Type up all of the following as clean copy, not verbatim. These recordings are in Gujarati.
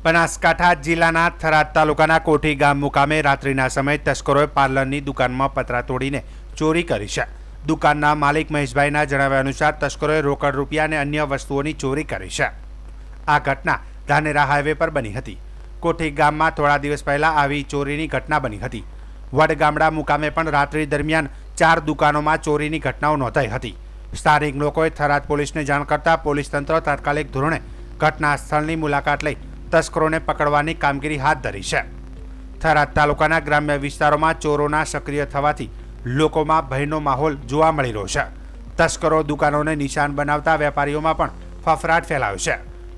બનાસકાંઠા જિલ્લાના થરાદ તાલુકાના કોઠી ગામ મુકામે રાત્રિના સમયે તસ્કરોએ પાર્લરની દુકાનમાં પતરા તોડીને ચોરી કરી છે। દુકાનના માલિક મહેશભાઈના જણાવ્યા અનુસાર તસ્કરોએ રોકડ રૂપિયા અને અન્ય વસ્તુઓની ચોરી કરી છે। આ ઘટના ધાનેરા હાઈવે પર બની હતી। કોઠી ગામમાં થોડા દિવસ પહેલા આવી ચોરીની ઘટના બની હતી। વડગામડા મુકામે પણ રાત્રિ દરમિયાન 4 દુકાનોમાં ચોરીની ઘટનાઓ નોંધાઈ હતી। સ્થાનિક લોકોએ થરાદ પોલીસને જાણ કરતા પોલીસ તંત્ર તાત્કાલિક ધોરણે ઘટના સ્થળની મુલાકાત લઈ તસ્કરોને પકડવાની કામગીરી હાથ ધરી છે। થરાદ તાલુકાના ગ્રામ્ય વિસ્તારોમાં ચોરોના સક્રિય થવાથી લોકોમાં ભયનો માહોલ જોવા મળી રહ્યો છે। તસ્કરો દુકાનોને નિશાન બનાવતા વેપારીઓમાં પણ ફફડાટ ફેલાયો છે।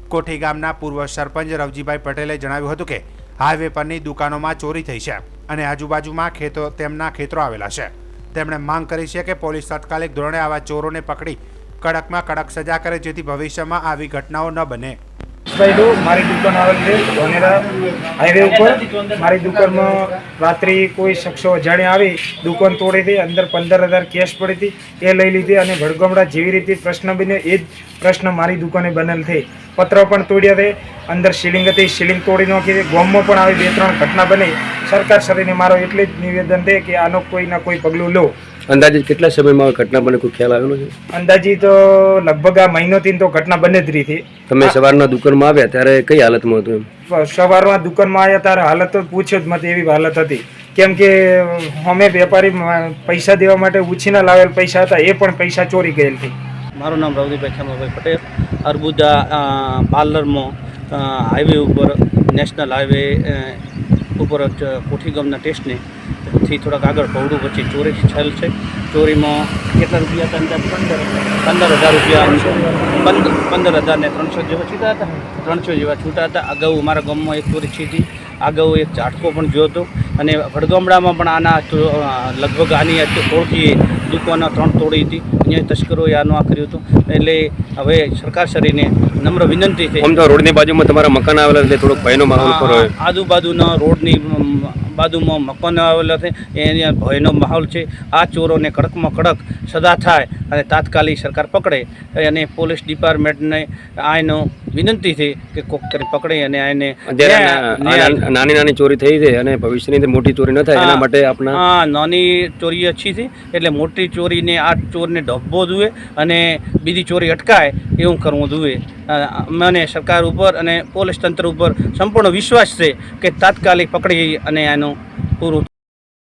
કોઠી ગામના પૂર્વ સરપંચ રવજીભાઈ પટેલે જણાવ્યું હતું કે હાઈવે પરની દુકાનોમાં ચોરી થઈ છે અને આજુબાજુમાં તેમના ખેતરો આવેલા છે। તેમણે માંગ કરી છે કે પોલીસ તાત્કાલિક ધોરણે આવા ચોરોને પકડી કડકમાં કડક સજા કરે જેથી ભવિષ્યમાં આવી ઘટનાઓ ન બને। મારી દુકાન આવેલ છે ધાનેરા હાઈવે ઉપર। મારી દુકાનમાં રાત્રે કોઈ શખ્સો અજાણ્યા આવી દુકાન તોડી હતી, અંદર 15,000 કેશ પડી હતી, એ લઈ લીધી અને વડગામડા જેવી રીતે પ્રશ્ન બન્યો એ જ પ્રશ્ન મારી દુકાને બનેલ થઈ। પત્ર પણ તોડ્યા છે, અંદર સીલિંગ હતી, સીલિંગ તોડી નાખી હતી। ગામમાં પણ આવી 2-3 ઘટના બની। સરકાર શ્રીને મારો એટલે જ નિવેદન છે કે આનો કોઈના કોઈ પગલું લો। અંદાજિત કેટલા સમયમાં ઘટના બને કોઈ ખ્યાલ આવેલો છે? અંદાજી તો લગભગ આ મહિનોથી તો ઘટના બને જ રહી હતી। તમે સવારના દુકાનમાં આવ્યા ત્યારે કઈ હાલતમાં હતું? સવારમાં દુકાનમાં આવ્યા ત્યારે હાલત તો પૂછ્યો જ મત એવી હાલત હતી, કેમ કે અમે વેપારી પૈસા દેવા માટે ઉછીના લાવેલ પૈસા હતા, એ પણ પૈસા ચોરી ગયેલ હતી। મારું નામ રવજીભાઈ ખેમાભાઈ પટેલ। અરબુજા પાર્લરમાં હાઈવે ઉપર નેશનલ હાઈવે ઉપર કોઠી ગામના ટેસ્ટને થી થોડાક આગળ પહોળું વચ્ચે ચોરી થયેલ છે। ચોરીમાં કેટલા રૂપિયા હતા? અંદાજ 15,000 રૂપિયા, 15,000 ને 300 જેવા છૂટા હતા। 300 જેવા છૂટા હતા। અગાઉ અમારા ગામમાં એક ચોરી થઈ હતી, અગાઉ એક ઝાટકો પણ જોયો હતો અને વડગામડામાં પણ આના લગભગ આની તોડથી દુકાનો 3 તોડી હતી। અહીંયા તસ્કરોએ આનું આ કર્યું હતું। એટલે હવે સરકાર શ્રીને નમ્ર વિનંતી છે, આમ તો રોડની બાજુમાં તમારા મકાન આવેલા એટલે થોડોક ભયનો માહોલ પર હોય। આજુબાજુના રોડની બાજુમાં મકાનો આવેલા છે, એને ભયનો માહોલ છે। આ ચોરોને કડકમાં કડક સજા થાય અને તાત્કાલિક સરકાર પકડે અને પોલીસ ડિપાર્ટમેન્ટને આનો વિનંતી છે કે કોક કરી પકડે અને આને નાની નાની ચોરી થઈ છે અને ભવિષ્યની અંદર મોટી ચોરી ન થાય એના માટે આપણા નાની ચોરી ઓછી છે, એટલે મોટી ચોરીને આ ચોરને ઢબવો જોઈએ અને બીજી ચોરી અટકાય એવું કરવું જોઈએ। મને સરકાર ઉપર અને પોલીસ તંત્ર ઉપર સંપૂર્ણ વિશ્વાસ છે કે તાત્કાલિક પકડી અને આનું પૂરું